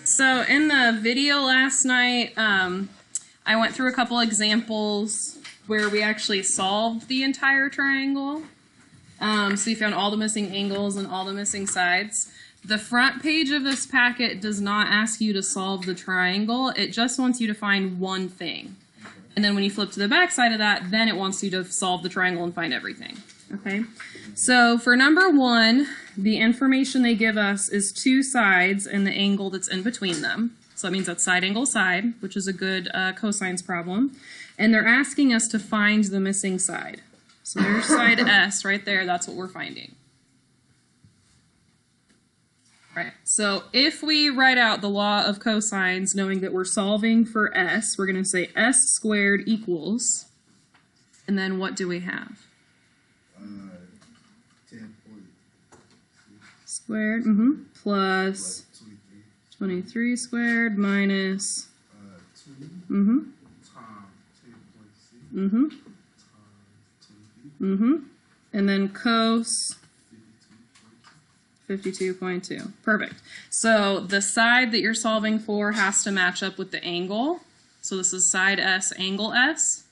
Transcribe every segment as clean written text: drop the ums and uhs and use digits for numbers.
So in the video last night, I went through a couple examples where we actually solved the entire triangle. So you found all the missing angles and all the missing sides. The front page of this packet does not ask you to solve the triangle. It just wants you to find one thing. And then when you flip to the back side of that, then it wants you to solve the triangle and find everything. Okay? So for number one, the information they give us is two sides and the angle that's in between them. So that means that's side angle side, which is a good cosines problem. And they're asking us to find the missing side. So there's side S right there. That's what we're finding. Right. So if we write out the law of cosines, knowing that we're solving for S, we're going to say S squared equals, and then what do we have? 10.6 squared, plus 23 squared minus 2 times 10.6 times 23. And then cos 52.2. Perfect. So the side that you're solving for has to match up with the angle. So this is side S, angle S.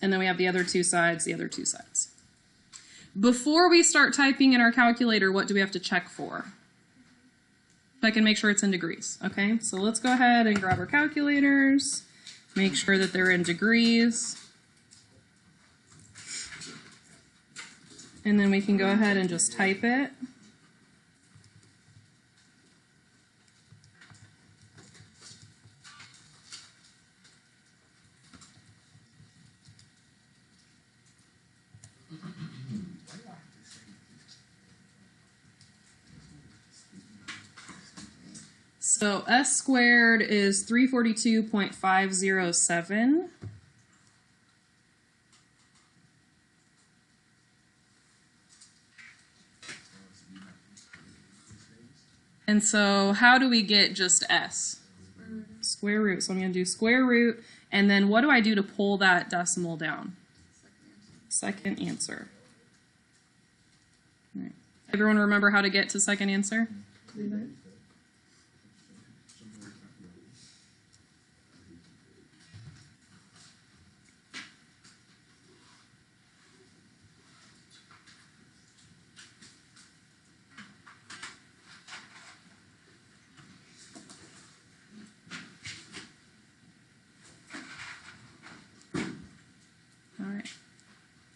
And then we have the other two sides, Before we start typing in our calculator, what do we have to check for? If I can make sure it's in degrees. Okay, so let's go ahead and grab our calculators. Make sure that they're in degrees. And then we can go ahead and just type it. So S squared is 342.507. And so how do we get just S? Square root. So I'm going to do square root. And then what do I do to pull that decimal down? Second answer. All right. Everyone remember how to get to second answer?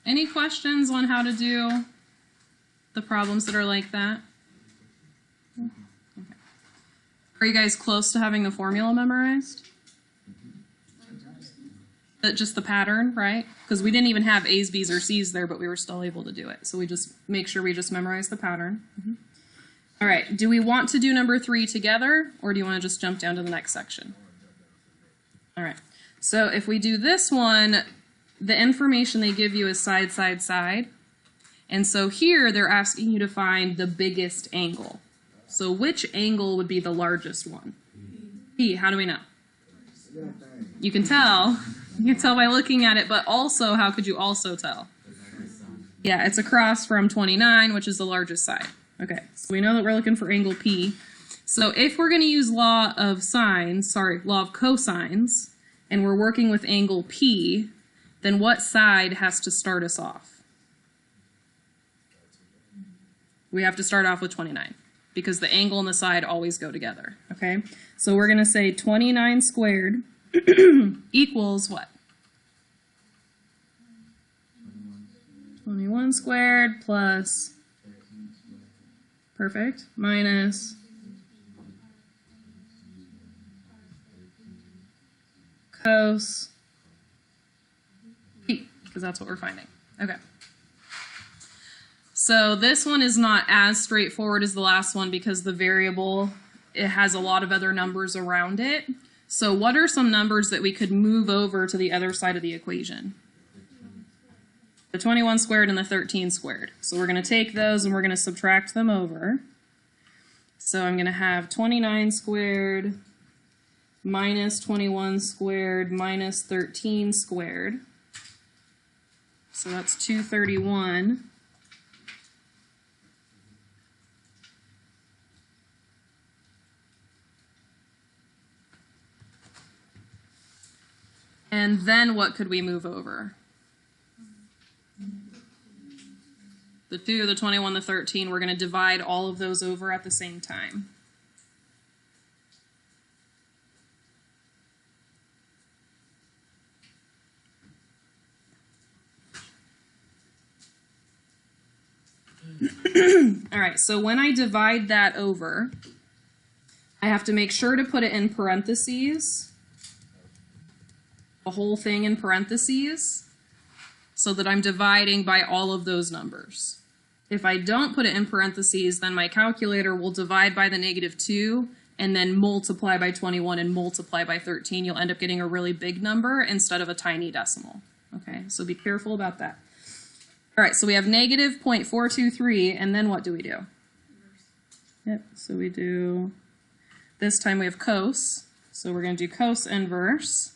Any questions on how to do the problems that are like that? Okay. Are you guys close to having the formula memorized? Just the pattern, right? Because we didn't even have A's, B's, or C's there, but we were still able to do it. So we just make sure we just memorize the pattern. All right, do we want to do number 3 together, or do you want to just jump down to the next section? All right, so if we do this one, the information they give you is side, side, side. And so here they're asking you to find the biggest angle. So which angle would be the largest one? P. How do we know? You can tell. You can tell by looking at it, but also, how could you also tell? Yeah, it's across from 29, which is the largest side. Okay, so we know that we're looking for angle P. So if we're going to use law of cosines, and we're working with angle P, then what side has to start us off? We have to start off with 29 because the angle and the side always go together, okay? So we're going to say 29 squared equals what? 21 squared plus, perfect, minus cos, because that's what we're finding. Okay. So this one is not as straightforward as the last one because the variable, it has a lot of other numbers around it. So what are some numbers that we could move over to the other side of the equation? The 21 squared and the 13 squared. So we're going to take those and we're going to subtract them over. So I'm going to have 29 squared minus 21 squared minus 13 squared. So that's 231. And then what could we move over? The 2, the 21, the 13, we're going to divide all of those over at the same time. All right, so when I divide that over, I have to make sure to put it in parentheses, the whole thing in parentheses, so that I'm dividing by all of those numbers. If I don't put it in parentheses, then my calculator will divide by the -2 and then multiply by 21 and multiply by 13. You'll end up getting a really big number instead of a tiny decimal. Okay, so be careful about that. All right, so we have -0.423, and then what do we do? Yep, so we do, this time we have cos, so we're going to do cos inverse.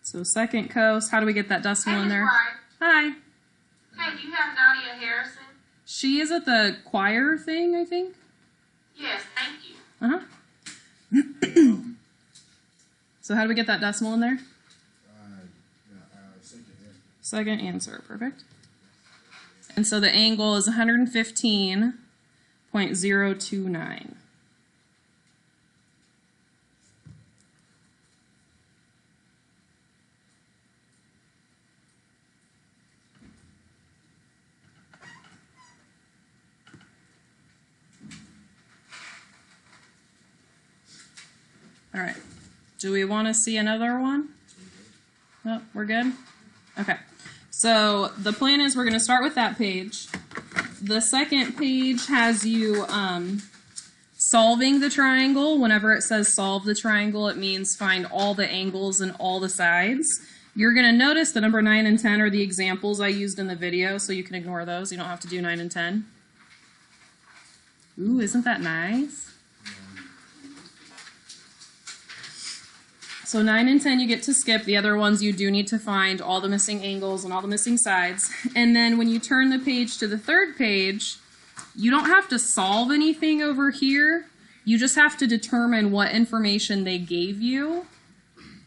So second cos, how do we get that decimal in there? Hi. Hey, do you have Nadia Harrison? She is at the choir thing, I think. Yes, thank you. Uh-huh. So how do we get that decimal in there? Second answer, perfect. And so the angle is 115.029. All right. Do we want to see another one? No, we're good? Okay. So the plan is we're going to start with that page. The second page has you solving the triangle. Whenever it says solve the triangle, it means find all the angles and all the sides. You're going to notice the number 9 and 10 are the examples I used in the video, so you can ignore those. You don't have to do 9 and 10. Ooh, isn't that nice? So 9 and 10 you get to skip. The other ones you do need to find all the missing angles and all the missing sides. And then when you turn the page to the third page, you don't have to solve anything over here. You just have to determine what information they gave you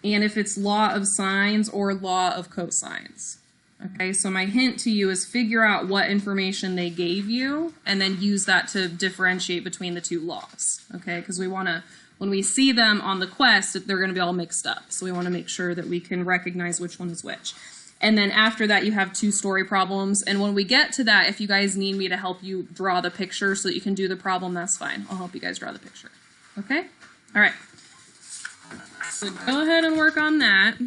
and if it's law of sines or law of cosines. Okay, so my hint to you is figure out what information they gave you and then use that to differentiate between the two laws. Okay, because we want to, when we see them on the quest, they're going to be all mixed up. So we want to make sure that we can recognize which one is which. And then after that, you have 2 story problems. And when we get to that, if you guys need me to help you draw the picture so that you can do the problem, that's fine. I'll help you guys draw the picture. Okay? All right. So go ahead and work on that.